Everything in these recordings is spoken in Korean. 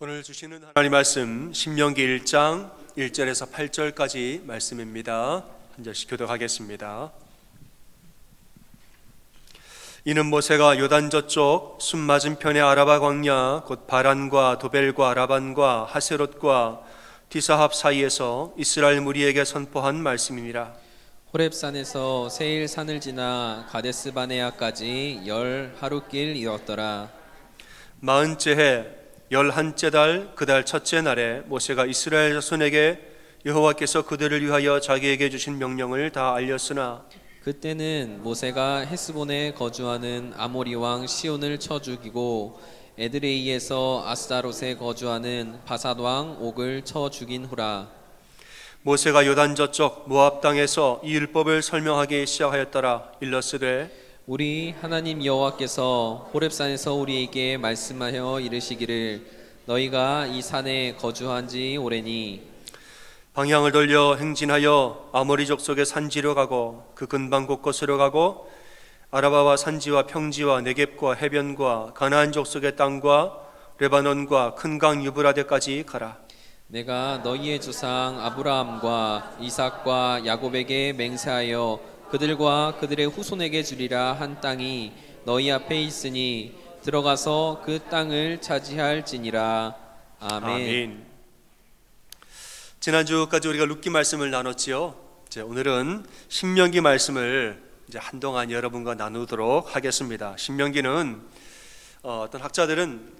오늘 주시는 하나님 말씀 신명기 1장 1절에서 8절까지 말씀입니다. 한 절씩 교독하겠습니다. 이는 모세가 요단 저쪽 숨 맞은편의 아라바 광야 곧 바란과 도벨과 라반과 하세롯과 디사합 사이에서 이스라엘 무리에게 선포한 말씀이니라. 호렙산에서 세일 산을 지나 가데스 바네아까지 10하루길 이었더라. 40째 해 11째 달 그 달 첫째 날에 모세가 이스라엘 자손에게 여호와께서 그들을 위하여 자기에게 주신 명령을 다 알렸으나 그때는 모세가 헤스본에 거주하는 아모리 왕 시온을 쳐 죽이고 에드레이에서 아스타롯에 거주하는 바삿 왕 옥을 쳐 죽인 후라. 모세가 요단 저쪽 모압 땅에서 이 율법을 설명하기 시작하였더라. 일러스되 우리 하나님 여호와께서 호렙산에서 우리에게 말씀하여 이르시기를 너희가 이 산에 거주한 지 오래니 방향을 돌려 행진하여 아모리 족속의 산지로 가고 그 근방 곳곳으로 가고 아라바와 산지와 평지와 네겝과 해변과 가나안 족속의 땅과 레바논과 큰 강 유브라데까지 가라. 내가 너희의 주상 아브라함과 이삭과 야곱에게 맹세하여 그들과 그들의 후손에게 주리라 한 땅이 너희 앞에 있으니 들어가서 그 땅을 차지할지니라. 아멘. 지난주까지 우리가 룻기 말씀을 나눴지요. 이제 오늘은 신명기 말씀을 이제 한동안 여러분과 나누도록 하겠습니다. 신명기는 어떤 학자들은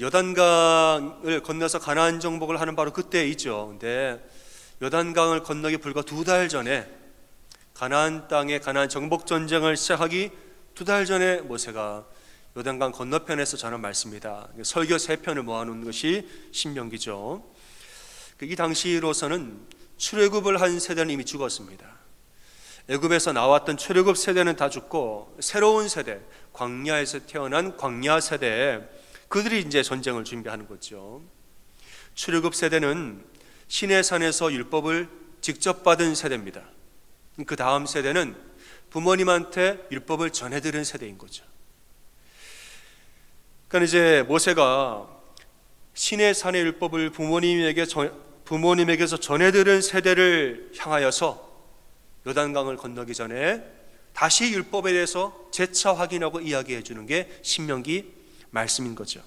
요단강을 건너서 가나안 정복을 하는 바로 그때 있죠. 근데 요단강을 건너기 불과 2달 전에 가나안 땅의 가나안 정복 전쟁을 시작하기 2달 전에 모세가 요단강 건너편에서 전한 말씀입니다. 설교 3편을 모아놓은 것이 신명기죠. 이 당시로서는 출애굽을 한 세대는 이미 죽었습니다. 애굽에서 나왔던 출애굽 세대는 다 죽고 새로운 세대, 광야에서 태어난 광야 세대, 그들이 이제 전쟁을 준비하는 거죠. 출애굽 세대는 시내산에서 율법을 직접 받은 세대입니다. 그 다음 세대는 부모님한테 율법을 전해 들은 세대인 거죠. 그러니까 이제 모세가 시내산의 율법을 부모님에게서 전해 들은 세대를 향하여서 요단강을 건너기 전에 다시 율법에 대해서 재차 확인하고 이야기해 주는 게 신명기 말씀인 거죠.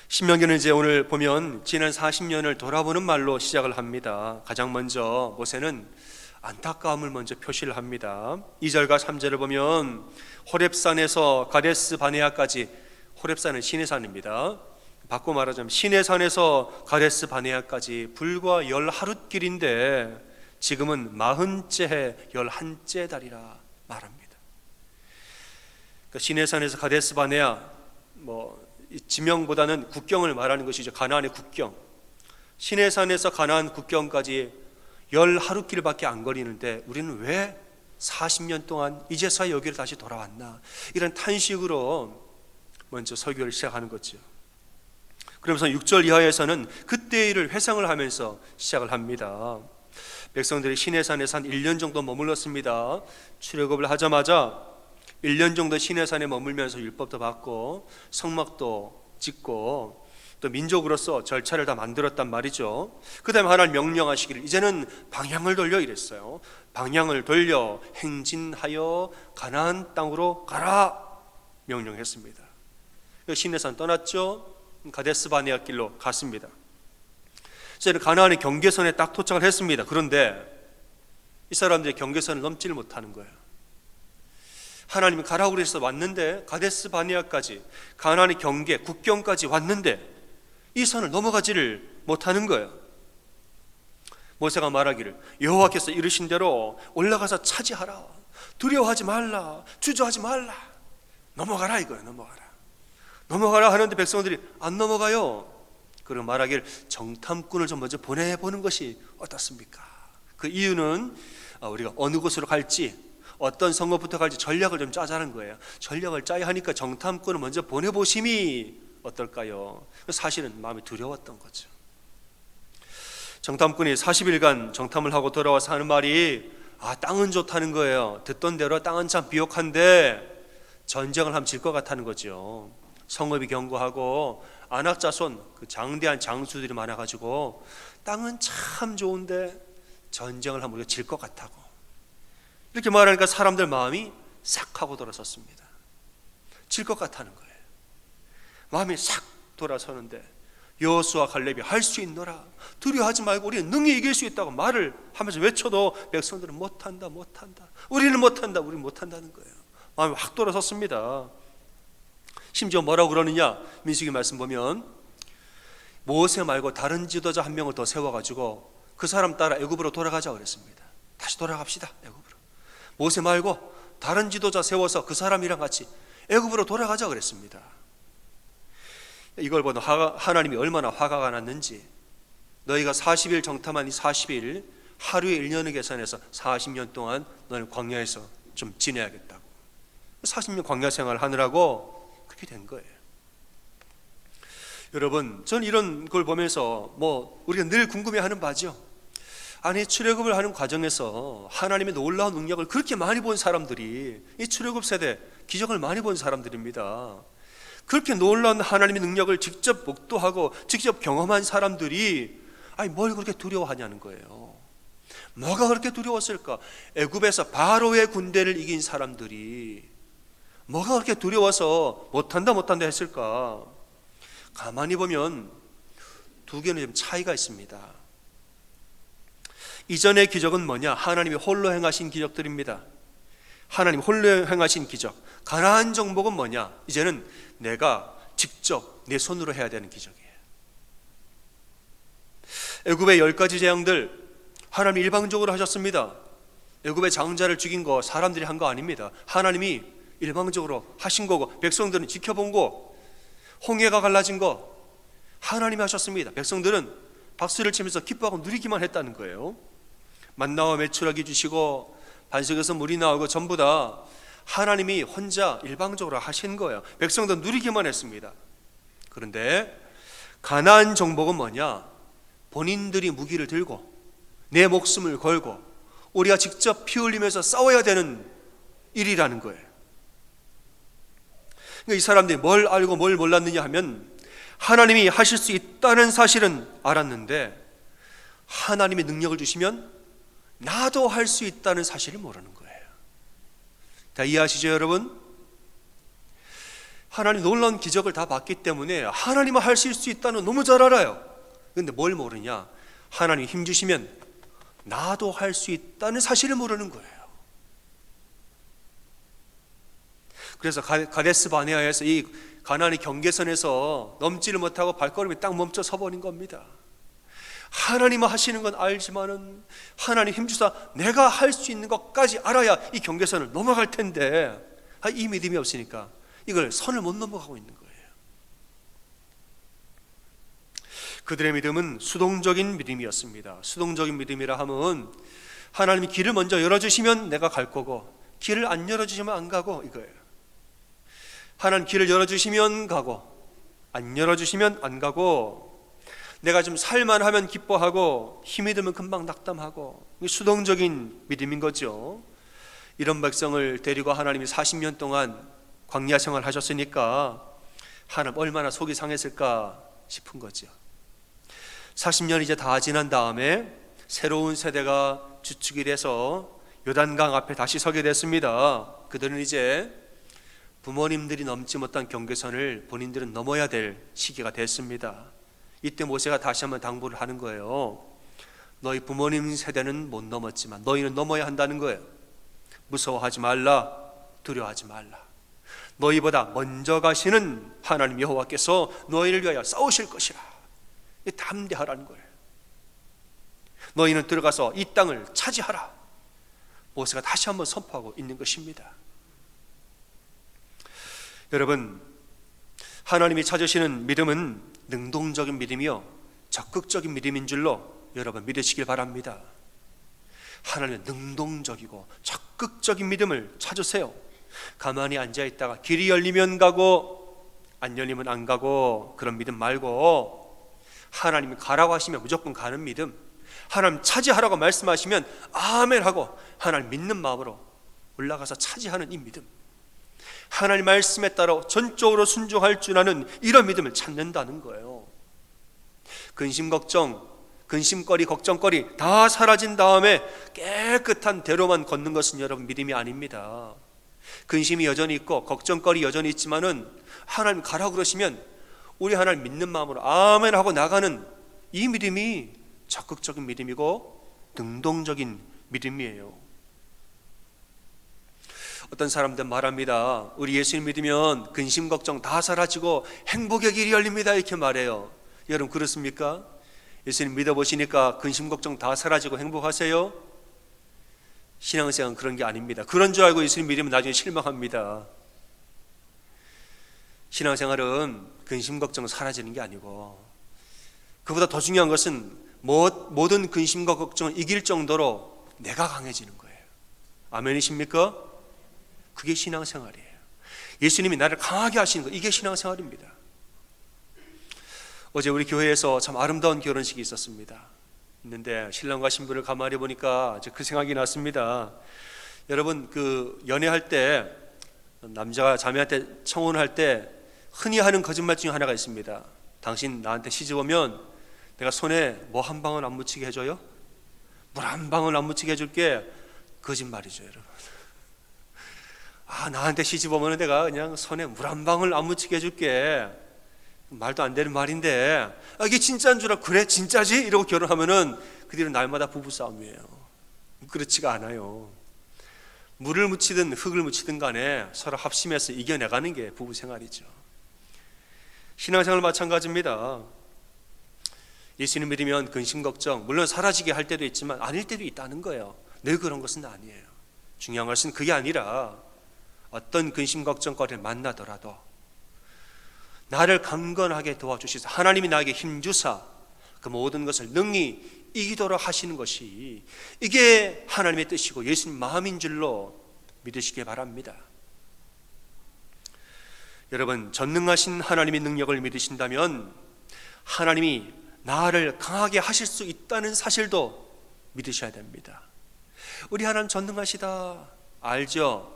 신명기는 이제 오늘 보면 지난 40년을 돌아보는 말로 시작을 합니다. 가장 먼저 모세는 안타까움을 먼저 표시를 합니다. 2절과 3절을 보면 호렙산에서 가데스 바네아까지, 호렙산은 시내산입니다. 바꿔 말하자면 시내산에서 가데스 바네아까지 불과 10하룻길인데 지금은 40째 해 11째 달이라 말합니다. 그러니까 시내산에서 가데스 바네아, 지명보다는 국경을 말하는 것이죠. 가나안의 국경. 시내산에서 가나안 국경까지 10하룻길밖에 안 거리는데 우리는 왜 40년 동안 이제서야 여기를 다시 돌아왔나, 이런 탄식으로 먼저 설교를 시작하는 거죠. 그러면서 6절 이하에서는 그때의 일을 회상을 하면서 시작을 합니다. 백성들이 시내산에서 한 1년 정도 머물렀습니다. 출애굽을 하자마자 1년 정도 시내산에 머물면서 율법도 받고 성막도 짓고 또 민족으로서 절차를 다 만들었단 말이죠. 그 다음에 하나님 명령하시기를 이제는 방향을 돌려 이랬어요. 방향을 돌려 행진하여 가나안 땅으로 가라 명령했습니다. 시내산 떠났죠. 가데스 바네아 길로 갔습니다. 이제는 가나안의 경계선에 딱 도착을 했습니다. 그런데 이 사람들이 경계선을 넘지를 못하는 거예요. 하나님이 가라고 그래서 왔는데, 가데스 바네아까지 가나안의 경계 국경까지 왔는데 이 선을 넘어가지를 못하는 거예요. 모세가 말하기를 여호와께서 이르신 대로 올라가서 차지하라, 두려워하지 말라, 주저하지 말라, 넘어가라 이거예요. 넘어가라 하는데 백성들이 안 넘어가요. 그리고 말하기를 정탐꾼을 좀 먼저 보내보는 것이 어떻습니까? 그 이유는 우리가 어느 곳으로 갈지, 어떤 성읍부터 갈지 전략을 좀 짜자는 거예요. 전략을 짜야 하니까 정탐꾼을 먼저 보내보심이 어떨까요? 사실은 마음이 두려웠던 거죠. 정탐꾼이 40일간 정탐을 하고 돌아와서 하는 말이 땅은 좋다는 거예요. 듣던 대로 땅은 참 비옥한데 전쟁을 하면 질 것 같다는 거죠. 성읍이 견고하고 아낙 자손 그 장대한 장수들이 많아가지고 땅은 참 좋은데 전쟁을 하면 우리가 질 것 같다고 이렇게 말하니까 사람들 마음이 싹 하고 돌아섰습니다. 질 것 같다는 거예요. 마음이 싹 돌아서는데 여호수아 갈렙이 할 수 있노라, 두려워하지 말고 우리는 능히 이길 수 있다고 말을 하면서 외쳐도 백성들은 못한다, 우리는 못한다, 우리는 못한다는 거예요. 마음이 확 돌아섰습니다. 심지어 뭐라고 그러느냐, 민수기 말씀 보면 모세 말고 다른 지도자 한 명을 더 세워가지고 그 사람 따라 애굽으로 돌아가자 그랬습니다. 다시 돌아갑시다, 애굽으로. 모세 말고 다른 지도자 세워서 그 사람이랑 같이 애굽으로 돌아가자 그랬습니다. 이걸 보는 하나님이 얼마나 화가 났는지, 너희가 40일 정탐한 이 40일 하루에 1년을 계산해서 40년 동안 너는 광야에서 좀 지내야겠다고, 40년 광야 생활을 하느라고 그렇게 된 거예요. 여러분, 전 이런 걸 보면서 우리가 늘 궁금해하는 바죠. 아니, 출애굽을 하는 과정에서 하나님의 놀라운 능력을 그렇게 많이 본 사람들이, 이 출애굽 세대 기적을 많이 본 사람들입니다. 그렇게 놀라운 하나님의 능력을 직접 목도하고 직접 경험한 사람들이 아니 뭘 그렇게 두려워하냐는 거예요. 뭐가 그렇게 두려웠을까? 애굽에서 바로의 군대를 이긴 사람들이 뭐가 그렇게 두려워서 못한다 했을까? 가만히 보면 두 개는 좀 차이가 있습니다. 이전의 기적은 뭐냐? 하나님이 홀로 행하신 기적들입니다. 하나님 홀로 행하신 기적. 가나안 정복은 뭐냐? 이제는 내가 직접 내 손으로 해야 되는 기적이에요. 애굽의 10가지 재앙들 하나님이 일방적으로 하셨습니다. 애굽의 장자를 죽인 거 사람들이 한 거 아닙니다. 하나님이 일방적으로 하신 거고, 백성들은 지켜본 거, 홍해가 갈라진 거 하나님이 하셨습니다. 백성들은 박수를 치면서 기뻐하고 누리기만 했다는 거예요. 만나와 메추라기 주시고 반석에서 물이 나오고 전부 다 하나님이 혼자 일방적으로 하신 거예요. 백성들은 누리기만 했습니다. 그런데 가나안 정복은 뭐냐? 본인들이 무기를 들고 내 목숨을 걸고 우리가 직접 피 흘리면서 싸워야 되는 일이라는 거예요. 그러니까 이 사람들이 뭘 알고 뭘 몰랐느냐 하면, 하나님이 하실 수 있다는 사실은 알았는데 하나님의 능력을 주시면 나도 할 수 있다는 사실을 모르는 거예요. 다 이해하시죠, 여러분? 하나님 놀라운 기적을 다 봤기 때문에 하나님은 하실 수 있다는 너무 잘 알아요. 그런데 뭘 모르냐? 하나님 힘 주시면 나도 할 수 있다는 사실을 모르는 거예요. 그래서 가데스 바네아에서 이 가나안의 경계선에서 넘지를 못하고 발걸음이 딱 멈춰 서버린 겁니다. 하나님은 하시는 건 알지만은 하나님 힘주사 내가 할 수 있는 것까지 알아야 이 경계선을 넘어갈 텐데 이 믿음이 없으니까 이걸 선을 못 넘어가고 있는 거예요. 그들의 믿음은 수동적인 믿음이었습니다. 수동적인 믿음이라 하면 하나님이 길을 먼저 열어주시면 내가 갈 거고, 길을 안 열어주시면 안 가고, 이거예요. 하나님 길을 열어주시면 가고, 안 열어주시면 안 가고, 내가 좀 살만하면 기뻐하고 힘이 들면 금방 낙담하고, 수동적인 믿음인 거죠. 이런 백성을 데리고 하나님이 40년 동안 광야 생활을 하셨으니까 하나님 얼마나 속이 상했을까 싶은 거죠. 40년이 이제 다 지난 다음에 새로운 세대가 주축이 돼서 요단강 앞에 다시 서게 됐습니다. 그들은 이제 부모님들이 넘지 못한 경계선을 본인들은 넘어야 될 시기가 됐습니다. 이때 모세가 다시 한번 당부를 하는 거예요. 너희 부모님 세대는 못 넘었지만 너희는 넘어야 한다는 거예요. 무서워하지 말라, 두려워하지 말라. 너희보다 먼저 가시는 하나님 여호와께서 너희를 위하여 싸우실 것이라. 담대하라는 거예요. 너희는 들어가서 이 땅을 차지하라. 모세가 다시 한번 선포하고 있는 것입니다. 여러분, 하나님이 찾으시는 믿음은 능동적인 믿음이요 적극적인 믿음인 줄로 여러분 믿으시길 바랍니다. 하나님은 능동적이고 적극적인 믿음을 찾으세요. 가만히 앉아있다가 길이 열리면 가고 안 열리면 안 가고 그런 믿음 말고, 하나님이 가라고 하시면 무조건 가는 믿음, 하나님 차지하라고 말씀하시면 아멘 하고 하나님 믿는 마음으로 올라가서 차지하는 이 믿음, 하나님 말씀에 따라 전적으로 순종할 줄 아는 이런 믿음을 찾는다는 거예요. 근심 걱정, 근심거리, 걱정거리 다 사라진 다음에 깨끗한 대로만 걷는 것은 여러분 믿음이 아닙니다. 근심이 여전히 있고 걱정거리 여전히 있지만은 하나님 가라 그러시면 우리 하나님 믿는 마음으로 아멘 하고 나가는 이 믿음이 적극적인 믿음이고 능동적인 믿음이에요. 어떤 사람들은 말합니다. 우리 예수님 믿으면 근심 걱정 다 사라지고 행복의 길이 열립니다 이렇게 말해요. 여러분 그렇습니까? 예수님 믿어보시니까 근심 걱정 다 사라지고 행복하세요? 신앙생활은 그런 게 아닙니다. 그런 줄 알고 예수님 믿으면 나중에 실망합니다. 신앙생활은 근심 걱정 사라지는 게 아니고 그보다 더 중요한 것은 모든 근심과 걱정을 이길 정도로 내가 강해지는 거예요. 아멘이십니까? 그게 신앙생활이에요. 예수님이 나를 강하게 하시는 거, 이게 신앙생활입니다. 어제 우리 교회에서 참 아름다운 결혼식이 있는데 신랑과 신부를 가만히 보니까 그 생각이 났습니다. 여러분 그 연애할 때 남자가 자매한테 청혼할 때 흔히 하는 거짓말 중에 하나가 있습니다. 당신 나한테 시집 오면 내가 손에 뭐 한 방울 안 묻히게 해줘요? 물 한 방울 안 묻히게 해줄게. 거짓말이죠 여러분. 나한테 시집 오면 내가 그냥 손에 물 한 방울 안 묻히게 해줄게. 말도 안 되는 말인데 이게 진짜인 줄 알고 그래 진짜지? 이러고 결혼하면은 그 뒤로 날마다 부부싸움이에요. 그렇지가 않아요. 물을 묻히든 흙을 묻히든 간에 서로 합심해서 이겨내가는 게 부부 생활이죠. 신앙생활 마찬가지입니다. 예수님 믿으면 근심 걱정 물론 사라지게 할 때도 있지만 아닐 때도 있다는 거예요. 늘 그런 것은 아니에요. 중요한 것은 그게 아니라 어떤 근심 걱정거리를 만나더라도 나를 강건하게 도와주시사 하나님이 나에게 힘주사 그 모든 것을 능히 이기도록 하시는 것이 이게 하나님의 뜻이고 예수님 마음인 줄로 믿으시기 바랍니다. 여러분 전능하신 하나님의 능력을 믿으신다면 하나님이 나를 강하게 하실 수 있다는 사실도 믿으셔야 됩니다. 우리 하나님 전능하시다 알죠?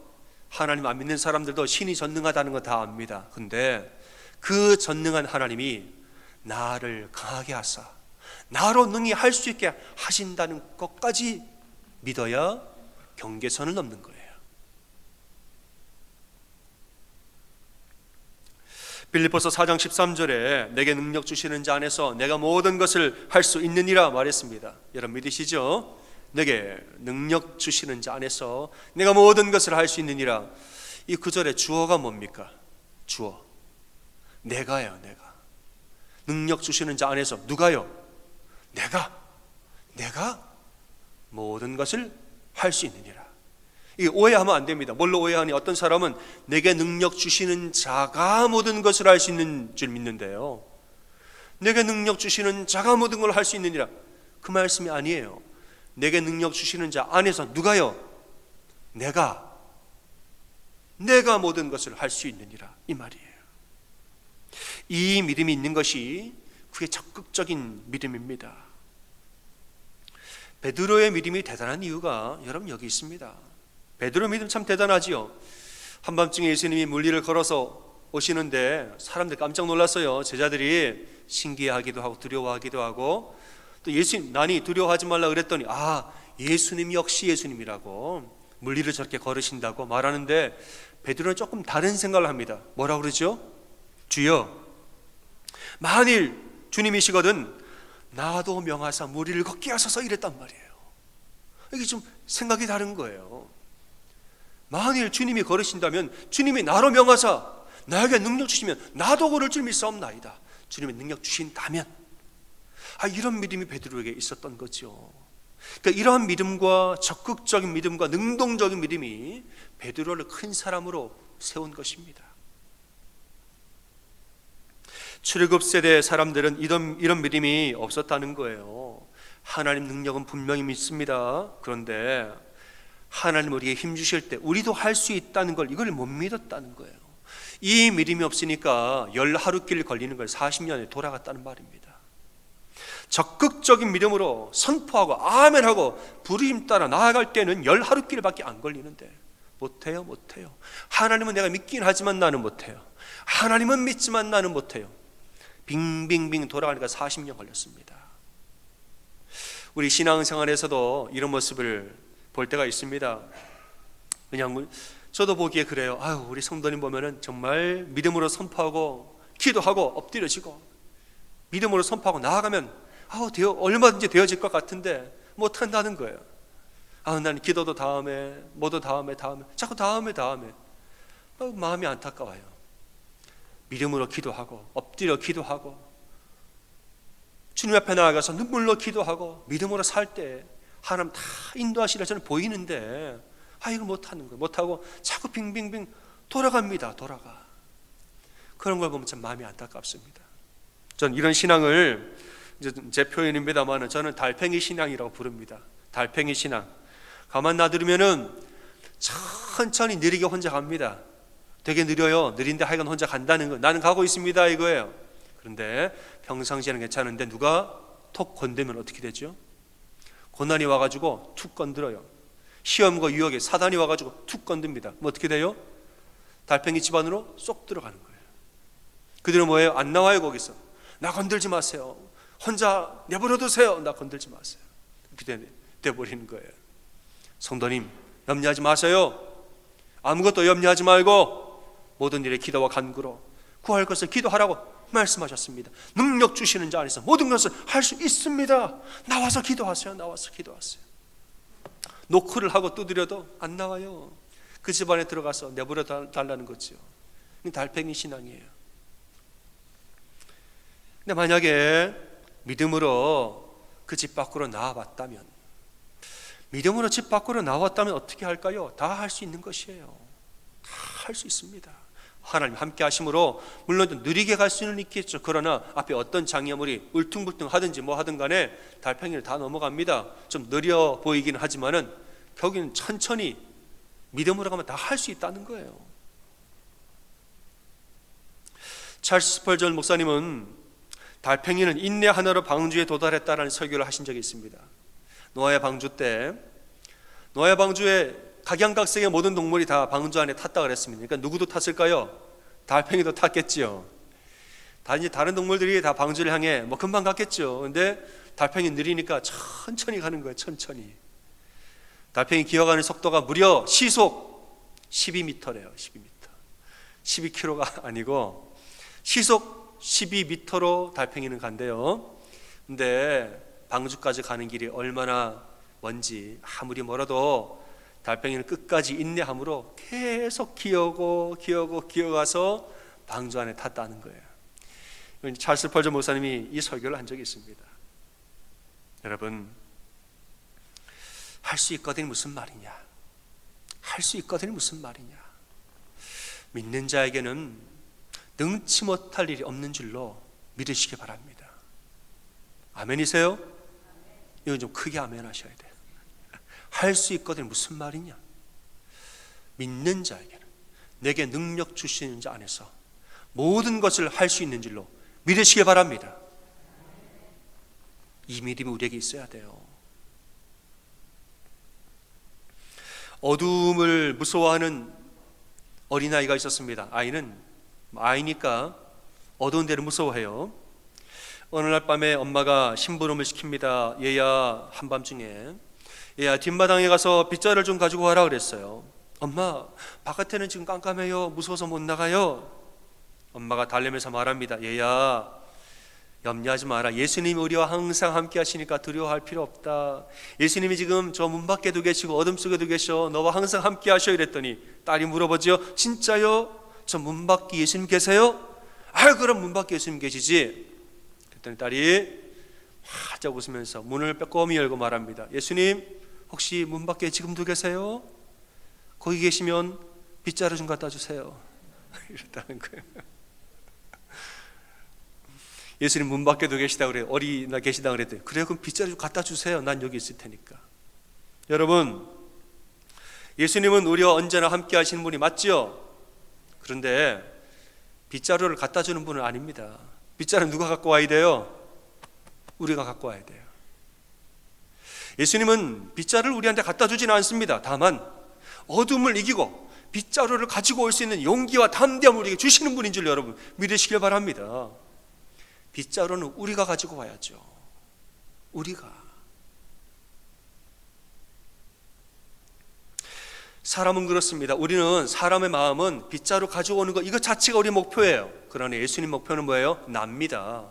하나님 안 믿는 사람들도 신이 전능하다는 거 다 압니다. 근데 그 전능한 하나님이 나를 강하게 하사 나로 능히 할 수 있게 하신다는 것까지 믿어야 경계선을 넘는 거예요. 빌립보서 4장 13절에 내게 능력 주시는 자 안에서 내가 모든 것을 할 수 있느니라 말했습니다. 여러분 믿으시죠? 내게 능력 주시는 자 안에서 내가 모든 것을 할 수 있느니라. 이 구절의 주어가 뭡니까? 주어. 내가요. 내가. 능력 주시는 자 안에서 누가요? 내가 모든 것을 할 수 있느니라. 이 오해하면 안 됩니다. 뭘로 오해하니 어떤 사람은 내게 능력 주시는 자가 모든 것을 할 수 있는 줄 믿는데요. 내게 능력 주시는 자가 모든 걸 할 수 있느니라. 그 말씀이 아니에요. 내게 능력 주시는 자 안에서 누가요? 내가 모든 것을 할 수 있느니라 이 말이에요. 이 믿음이 있는 것이 그게 적극적인 믿음입니다. 베드로의 믿음이 대단한 이유가 여러분 여기 있습니다. 베드로 믿음 참 대단하지요. 한밤중에 예수님이 물리를 걸어서 오시는데 사람들 깜짝 놀랐어요. 제자들이 신기해하기도 하고 두려워하기도 하고 또 예수님 나니 두려워하지 말라 그랬더니 예수님 역시 예수님이라고 물리를 저렇게 걸으신다고 말하는데 베드로는 조금 다른 생각을 합니다. 뭐라 그러죠? 주여 만일 주님이시거든 나도 명하사 무리를 걷게 하소서 이랬단 말이에요. 이게 좀 생각이 다른 거예요. 만일 주님이 걸으신다면 주님이 나로 명하사 나에게 능력 주시면 나도 걸을 줄 믿사옵나이다. 주님의 능력 주신다면 이런 믿음이 베드로에게 있었던 거죠. 그러니까 이러한 믿음과 적극적인 믿음과 능동적인 믿음이 베드로를 큰 사람으로 세운 것입니다. 출애굽 세대 사람들은 이런 믿음이 없었다는 거예요. 하나님 능력은 분명히 믿습니다. 그런데 하나님 우리에게 힘 주실 때 우리도 할 수 있다는 걸 이걸 못 믿었다는 거예요. 이 믿음이 없으니까 열 하루길 걸리는 걸 40년에 돌아갔다는 말입니다. 적극적인 믿음으로 선포하고 아멘하고 부르심 따라 나아갈 때는 열 하루길밖에 안 걸리는데 못해요. 하나님은 내가 믿긴 하지만 나는 못해요. 하나님은 믿지만 나는 못해요. 빙빙빙 돌아가니까 40년 걸렸습니다. 우리 신앙생활에서도 이런 모습을 볼 때가 있습니다. 그냥 저도 보기에 그래요. 아유, 우리 성도님 보면은 정말 믿음으로 선포하고 기도하고 엎드려지고 믿음으로 선포하고 나아가면 얼마든지 되어질 것 같은데 못한다는 거예요. 나는 기도도 다음에, 뭐도 다음에, 자꾸 다음에. 마음이 안타까워요. 믿음으로 기도하고 엎드려 기도하고 주님 앞에 나아가서 눈물로 기도하고 믿음으로 살 때 하나님 다 인도하시라 저는 보이는데 이걸 못하는 거예요. 못하고 자꾸 빙빙빙 돌아갑니다. 그런 걸 보면 참 마음이 안타깝습니다. 전 이런 신앙을 제 표현입니다만 저는 달팽이 신앙이라고 부릅니다. 달팽이 신앙. 가만 놔두면은 천천히 느리게 혼자 갑니다. 되게 느려요. 느린데 하여간 혼자 간다는 거. 나는 가고 있습니다 이거예요. 그런데 평상시에는 괜찮은데 누가 톡 건들면 어떻게 되죠? 고난이 와가지고 툭 건드려요. 시험과 유혹에 사단이 와가지고 툭 건듭니다. 그럼 어떻게 돼요? 달팽이 집 안으로 쏙 들어가는 거예요. 그들은 뭐예요? 안 나와요. 거기서 나 건들지 마세요. 혼자 내버려 두세요. 나 건들지 마세요. 이렇게 돼버리는 거예요. 성도님, 염려하지 마세요. 아무것도 염려하지 말고 모든 일에 기도와 간구로 구할 것을 기도하라고 말씀하셨습니다. 능력 주시는 자 안에서 모든 것을 할 수 있습니다. 나와서 기도하세요. 노크를 하고 두드려도 안 나와요. 그 집안에 들어가서 내버려 달라는 거죠. 달팽이 신앙이에요. 근데 만약에 믿음으로 그 집 밖으로 나와봤다면, 믿음으로 집 밖으로 나왔다면 어떻게 할까요? 다 할 수 있는 것이에요. 다 할 수 있습니다. 하나님 함께 하심으로 물론 좀 느리게 갈 수는 있겠죠. 그러나 앞에 어떤 장애물이 울퉁불퉁 하든지 뭐 하든 간에 달팽이를 다 넘어갑니다. 좀 느려 보이긴 하지만은 결국에는 천천히 믿음으로 가면 다 할 수 있다는 거예요. 찰스 스펄전 목사님은 달팽이는 인내 하나로 방주에 도달했다라는 설교를 하신 적이 있습니다. 노아의 방주 때, 노아의 방주에 각양각색의 모든 동물이 다 방주 안에 탔다 그랬습니다. 그러니까 누구도 탔을까요? 달팽이도 탔겠지요. 다른 동물들이 다 방주를 향해 금방 갔겠죠. 그런데 달팽이 느리니까 천천히 가는 거예요. 천천히. 달팽이 기어가는 속도가 무려 시속 12m래요. 12m. 12km가 아니고 시속 12m로 달팽이는 간대요. 근데 방주까지 가는 길이 얼마나 먼지, 아무리 멀어도 달팽이는 끝까지 인내함으로 계속 기어가서 방주 안에 탔다는 거예요. 찰스 스펄전 목사님이 이 설교를 한 적이 있습니다. 여러분, 할 수 있거든이 무슨 말이냐? 할 수 있거든이 무슨 말이냐? 믿는 자에게는 능치 못할 일이 없는 줄로 믿으시기 바랍니다. 아멘이세요? 이건 좀 크게 아멘 하셔야 돼요. 할 수 있거든이 무슨 말이냐? 믿는 자에게는 내게 능력 주시는 자 안에서 모든 것을 할 수 있는 줄로 믿으시기 바랍니다. 이 믿음이 우리에게 있어야 돼요. 어둠을 무서워하는 어린아이가 있었습니다. 아이니까 어두운 데를 무서워해요. 어느 날 밤에 엄마가 심부름을 시킵니다. 얘야, 한밤중에 얘야, 뒷마당에 가서 빗자루를 좀 가지고 와라 그랬어요. 엄마, 바깥에는 지금 깜깜해요. 무서워서 못 나가요. 엄마가 달래면서 말합니다. 얘야, 염려하지 마라. 예수님이 우리와 항상 함께 하시니까 두려워할 필요 없다. 예수님이 지금 저 문 밖에도 계시고 어둠 속에도 계셔. 너와 항상 함께 하셔. 이랬더니 딸이 물어보죠. 진짜요? 저 문 밖에 예수님 계세요? 그럼 문 밖에 예수님 계시지. 그랬더니 딸이 활짝 웃으면서 문을 빼꼼히 열고 말합니다. 예수님, 혹시 문 밖에 지금도 계세요? 거기 계시면 빗자루 좀 갖다 주세요. 이랬다는 거예요. 예수님 문 밖에도 계시다 그래요. 어리나 계시다 그랬더니 그래요, 그럼 빗자루 좀 갖다 주세요. 난 여기 있을 테니까. 여러분, 예수님은 우리와 언제나 함께 하시는 분이 맞죠? 그런데 빗자루를 갖다 주는 분은 아닙니다. 빗자루 누가 갖고 와야 돼요? 우리가 갖고 와야 돼요. 예수님은 빗자루를 우리한테 갖다 주지는 않습니다. 다만 어둠을 이기고 빗자루를 가지고 올 수 있는 용기와 담대함을 우리에게 주시는 분인 줄 여러분 믿으시길 바랍니다. 빗자루는 우리가 가지고 와야죠. 우리가. 사람은 그렇습니다. 우리는 사람의 마음은 빗자루 가져오는 것 이것 자체가 우리 목표예요. 그러나 예수님 목표는 뭐예요? 납니다.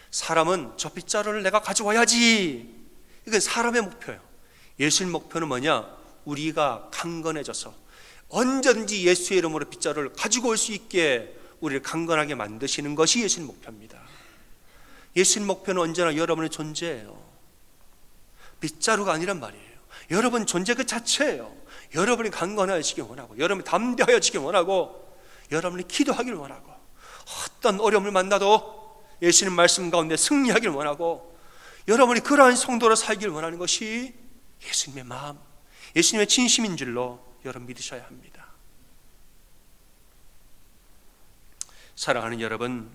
사람은 저 빗자루를 내가 가져와야지. 이건 사람의 목표예요. 예수님 목표는 뭐냐? 우리가 강건해져서 언제든지 예수의 이름으로 빗자루를 가지고 올 수 있게 우리를 강건하게 만드시는 것이 예수님 목표입니다. 예수님 목표는 언제나 여러분의 존재예요. 빗자루가 아니란 말이에요. 여러분 존재 그 자체예요. 여러분이 강건하시길 원하고, 여러분이 담대하여지길 원하고, 여러분이 기도하길 원하고, 어떤 어려움을 만나도 예수님 말씀 가운데 승리하길 원하고, 여러분이 그러한 성도로 살길 원하는 것이 예수님의 마음, 예수님의 진심인 줄로 여러분 믿으셔야 합니다. 사랑하는 여러분,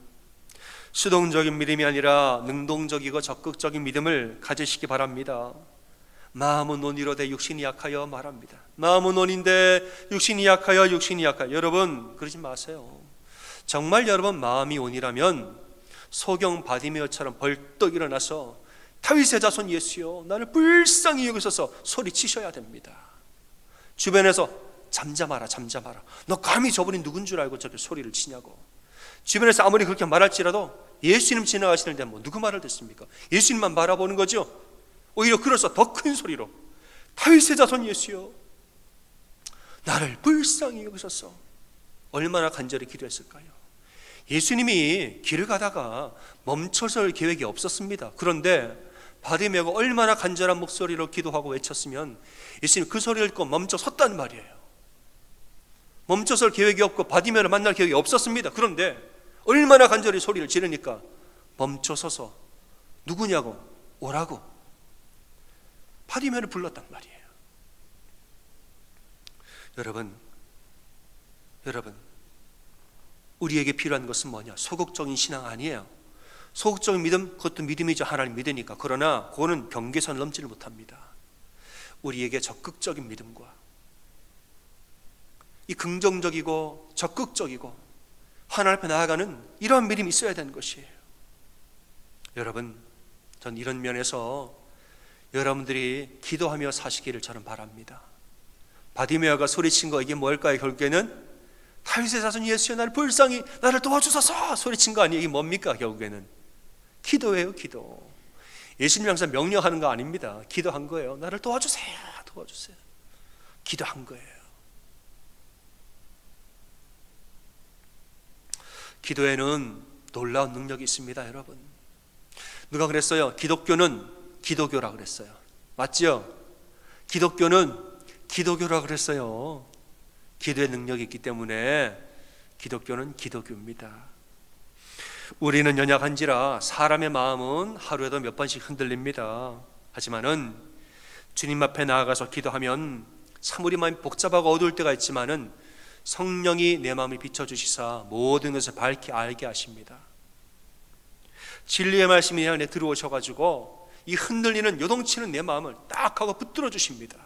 수동적인 믿음이 아니라 능동적이고 적극적인 믿음을 가지시기 바랍니다. 마음은 논이로 돼 육신이 약하여 말합니다. 마음은 논인데 육신이 약하여 여러분 그러지 마세요. 정말 여러분 마음이 온이라면 소경 바디메어처럼 벌떡 일어나서 다윗의 자손 예수여 나를 불쌍히 여기소서 소리치셔야 됩니다. 주변에서 잠잠하라 너 감히 저분이 누군 줄 알고 저렇게 소리를 치냐고. 주변에서 아무리 그렇게 말할지라도 예수님 지나가시는데 뭐 누구 말을 듣습니까? 예수님만 바라보는 거죠. 오히려 그래서 더 큰 소리로 다윗의 자손 예수여 나를 불쌍히 여기소서. 얼마나 간절히 기도했을까요? 예수님이 길을 가다가 멈춰설 계획이 없었습니다. 그런데 바디메어가 얼마나 간절한 목소리로 기도하고 외쳤으면 예수님 그 소리를 듣고 멈춰 섰단 말이에요. 멈춰설 계획이 없고 바디메어를 만날 계획이 없었습니다. 그런데 얼마나 간절히 소리를 지르니까 멈춰 서서 누구냐고 오라고 바디메어를 불렀단 말이에요. 여러분 우리에게 필요한 것은 뭐냐? 소극적인 신앙 아니에요. 소극적인 믿음, 그것도 믿음이죠. 하나님 믿으니까. 그러나 그거는 경계선을 넘지를 못합니다. 우리에게 적극적인 믿음과 이 긍정적이고 적극적이고 하나님 앞에 나아가는 이러한 믿음이 있어야 되는 것이에요. 여러분, 전 이런 면에서 여러분들이 기도하며 사시기를 저는 바랍니다. 바디메어가 소리친 거 이게 뭘까요? 결국에는 다윗의 자손 예수여 나를 불쌍히 나를 도와주소서 소리친 거 아니에요? 이게 뭡니까? 결국에는 기도예요. 기도. 예수님 항상 명령하는 거 아닙니다. 기도한 거예요. 나를 도와주세요. 기도한 거예요. 기도에는 놀라운 능력이 있습니다. 여러분, 누가 그랬어요? 기독교는 기도교라 그랬어요. 맞죠? 기독교는 기도교라 그랬어요. 기도의 능력이 있기 때문에 기독교는 기도교입니다. 우리는 연약한지라 사람의 마음은 하루에도 몇 번씩 흔들립니다. 하지만은 주님 앞에 나아가서 기도하면 참 우리 마음이 복잡하고 어두울 때가 있지만은 성령이 내 마음을 비춰주시사 모든 것을 밝게 알게 하십니다. 진리의 말씀이 내 안에 들어오셔가지고 이 흔들리는 요동치는 내 마음을 딱 하고 붙들어 주십니다.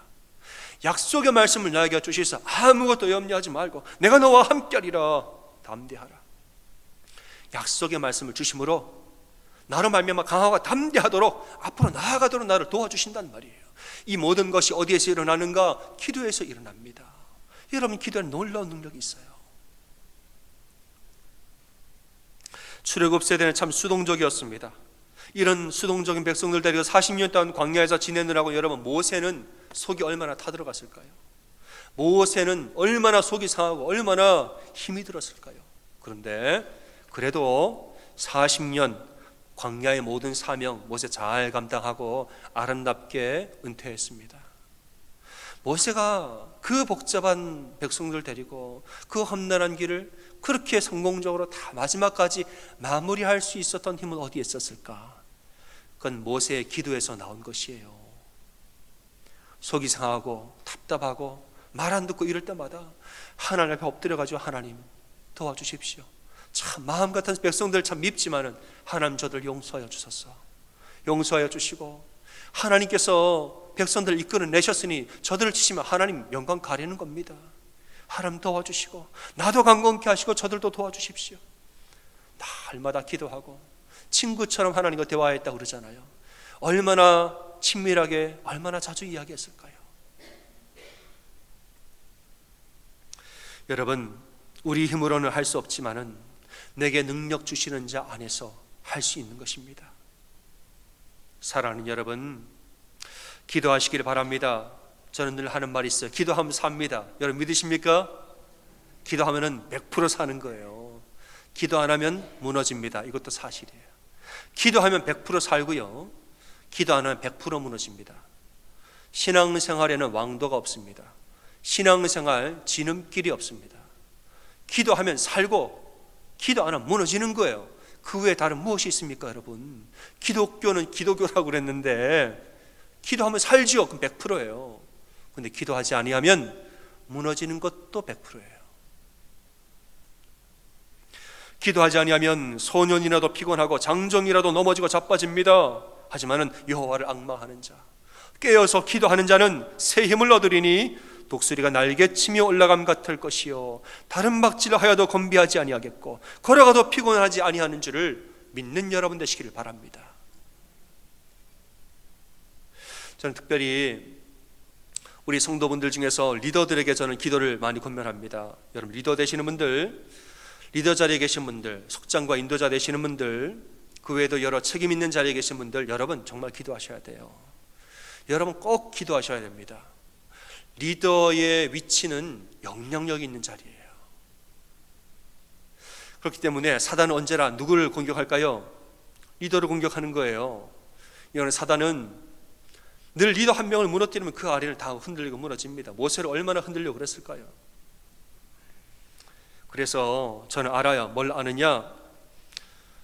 약속의 말씀을 나에게 주시사 아무것도 염려하지 말고 내가 너와 함께하리라 담대하라. 약속의 말씀을 주심으로 나로 말미암아 강하고 담대하도록 앞으로 나아가도록 나를 도와주신단 말이에요. 이 모든 것이 어디에서 일어나는가? 기도에서 일어납니다. 여러분, 기도에는 놀라운 능력이 있어요. 출애굽 세대는 참 수동적이었습니다. 이런 수동적인 백성들 데리고 40년 동안 광야에서 지내느라고 여러분 모세는 속이 얼마나 타들어갔을까요? 모세는 얼마나 속이 상하고 얼마나 힘이 들었을까요? 그런데 그래도 40년 광야의 모든 사명 모세 잘 감당하고 아름답게 은퇴했습니다. 모세가 그 복잡한 백성들 데리고 그 험난한 길을 그렇게 성공적으로 다 마지막까지 마무리할 수 있었던 힘은 어디에 있었을까? 그건 모세의 기도에서 나온 것이에요. 속이 상하고 답답하고 말 안 듣고 이럴 때마다 하나님 앞에 엎드려가지고 하나님 도와주십시오. 참 마음 같은 백성들 참 밉지만은 하나님 저들 용서하여 주소서. 용서하여 주시고 하나님께서 백성들을 이끌어내셨으니 저들을 치시면 하나님 영광 가리는 겁니다. 하나님 도와주시고 나도 강건케 하시고 저들도 도와주십시오. 날마다 기도하고 친구처럼 하나님과 대화했다고 그러잖아요. 얼마나 친밀하게, 얼마나 자주 이야기했을까요? 여러분, 우리 힘으로는 할 수 없지만은 내게 능력 주시는 자 안에서 할 수 있는 것입니다. 사랑하는 여러분, 기도하시길 바랍니다. 저는 늘 하는 말이 있어요. 기도하면 삽니다. 여러분 믿으십니까? 기도하면은 100% 사는 거예요. 기도 안 하면 무너집니다. 이것도 사실이에요. 기도하면 100% 살고요, 기도 안 하면 100% 무너집니다. 신앙생활에는 왕도가 없습니다. 신앙생활 지름길이 없습니다. 기도하면 살고 기도 안 하면 무너지는 거예요. 그 외에 다른 무엇이 있습니까, 여러분? 기독교는 기독교라고 그랬는데 기도하면 살지요. 그럼 100%예요. 근데 기도하지 아니하면 무너지는 것도 100%예요. 기도하지 아니하면 소년이라도 피곤하고 장정이라도 넘어지고 자빠집니다. 하지만은 여호와를 앙망하는 자, 깨어서 기도하는 자는 새 힘을 얻으리니 독수리가 날개치며 올라감 같을 것이요 다른 박질을 하여도 건비하지 아니하겠고 걸어가도 피곤하지 아니하는 줄을 믿는 여러분 되시기를 바랍니다. 저는 특별히 우리 성도분들 중에서 리더들에게 저는 기도를 많이 권면합니다. 여러분 리더 되시는 분들, 리더 자리에 계신 분들, 속장과 인도자 되시는 분들, 그 외에도 여러 책임 있는 자리에 계신 분들, 여러분 정말 기도하셔야 돼요. 여러분 꼭 기도하셔야 됩니다. 리더의 위치는 영향력 있는 자리예요. 그렇기 때문에 사단은 언제나 누구를 공격할까요? 리더를 공격하는 거예요. 이거는 사단은 늘 리더 한 명을 무너뜨리면 그 아래를 다 흔들리고 무너집니다. 모세를 얼마나 흔들려고 그랬을까요? 그래서 저는 알아요. 뭘 아느냐?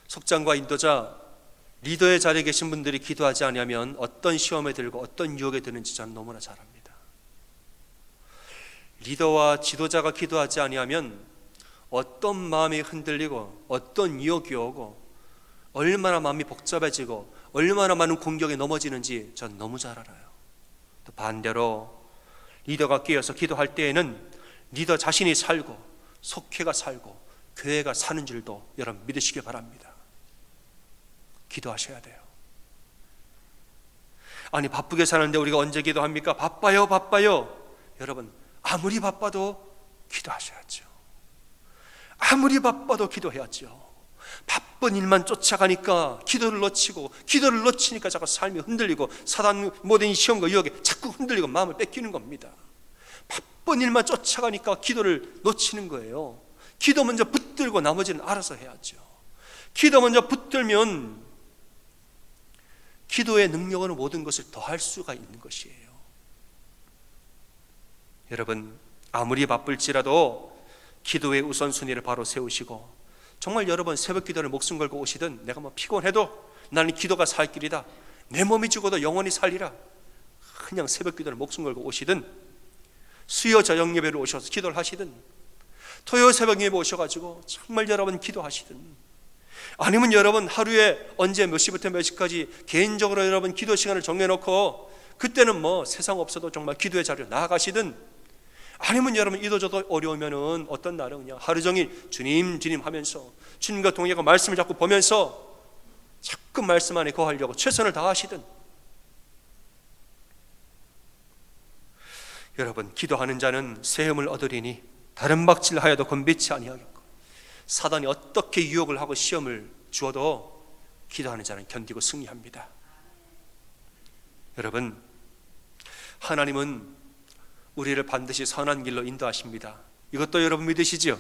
속장과 인도자, 리더의 자리에 계신 분들이 기도하지 않으면 어떤 시험에 들고 어떤 유혹에 드는지 저는 너무나 잘 압니다. 리더와 지도자가 기도하지 아니하면 어떤 마음이 흔들리고 어떤 유혹이 오고 얼마나 마음이 복잡해지고 얼마나 많은 공격에 넘어지는지 전 너무 잘 알아요. 또 반대로 리더가 깨어서 기도할 때에는 리더 자신이 살고 속회가 살고 교회가 사는 줄도 여러분 믿으시기 바랍니다. 기도하셔야 돼요. 아니 바쁘게 사는데 우리가 언제 기도합니까? 바빠요. 여러분 아무리 바빠도 기도하셔야죠. 아무리 바빠도 기도해야죠. 바쁜 일만 쫓아가니까 기도를 놓치니까 자꾸 삶이 흔들리고 사단 모든 시험과 유혹에 자꾸 흔들리고 마음을 뺏기는 겁니다. 바쁜 일만 쫓아가니까 기도를 놓치는 거예요. 기도 먼저 붙들고 나머지는 알아서 해야죠. 기도 먼저 붙들면 기도의 능력으로 모든 것을 더할 수가 있는 것이에요. 여러분 아무리 바쁠지라도 기도의 우선순위를 바로 세우시고 정말 여러분 새벽 기도를 목숨 걸고 오시든 내가 뭐 피곤해도 나는 기도가 살 길이다, 내 몸이 죽어도 영원히 살리라, 그냥 새벽 기도를 목숨 걸고 오시든 수요 저녁 예배로 오셔서 기도를 하시든 토요 새벽 예배 오셔가지고 정말 여러분 기도하시든 아니면 여러분 하루에 언제 몇 시부터 몇 시까지 개인적으로 여러분 기도 시간을 정해놓고 그때는 뭐 세상 없어도 정말 기도의 자리로 나아가시든 아니면 여러분 이도저도 어려우면은 어떤 날은 그냥 하루 종일 주님 하면서 주님과 동행하고 말씀을 자꾸 보면서 자꾸 말씀 안에 거하려고 최선을 다하시든 여러분 기도하는 자는 새 힘을 얻으리니 다른 박질하여도 건비치 아니하겠고 사단이 어떻게 유혹을 하고 시험을 주어도 기도하는 자는 견디고 승리합니다. 여러분 하나님은 우리를 반드시 선한 길로 인도하십니다. 이것도 여러분 믿으시죠?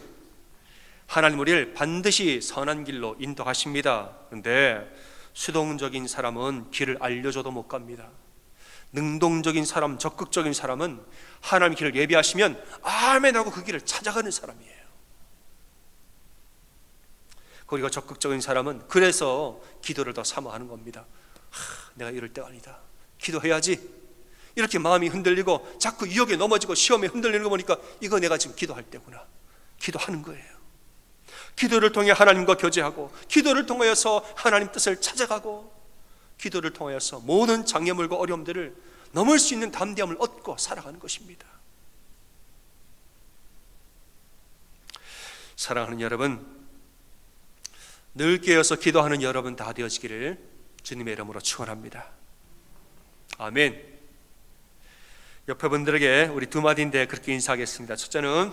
하나님 우리를 반드시 선한 길로 인도하십니다. 그런데 수동적인 사람은 길을 알려줘도 못 갑니다. 능동적인 사람, 적극적인 사람은 하나님 길을 예비하시면 아멘 하고 그 길을 찾아가는 사람이에요. 그리고 적극적인 사람은 그래서 기도를 더 사모하는 겁니다. 내가 이럴 때가 아니다, 기도해야지. 이렇게 마음이 흔들리고 자꾸 유혹에 넘어지고 시험에 흔들리는 거 보니까 이거 내가 지금 기도할 때구나. 기도하는 거예요. 기도를 통해 하나님과 교제하고 기도를 통하여서 하나님 뜻을 찾아가고 기도를 통하여서 모든 장애물과 어려움들을 넘을 수 있는 담대함을 얻고 살아가는 것입니다. 사랑하는 여러분, 늘 깨어서 기도하는 여러분 다 되어지기를 주님의 이름으로 축원합니다. 아멘. 옆에 분들에게 우리 두 마디인데 그렇게 인사하겠습니다. 첫째는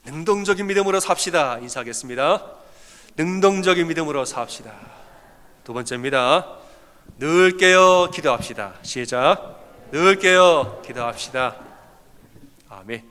능동적인 믿음으로 삽시다 인사하겠습니다. 능동적인 믿음으로 삽시다. 두 번째입니다. 늘 깨어 기도합시다. 시작. 늘 깨어 기도합시다. 아멘.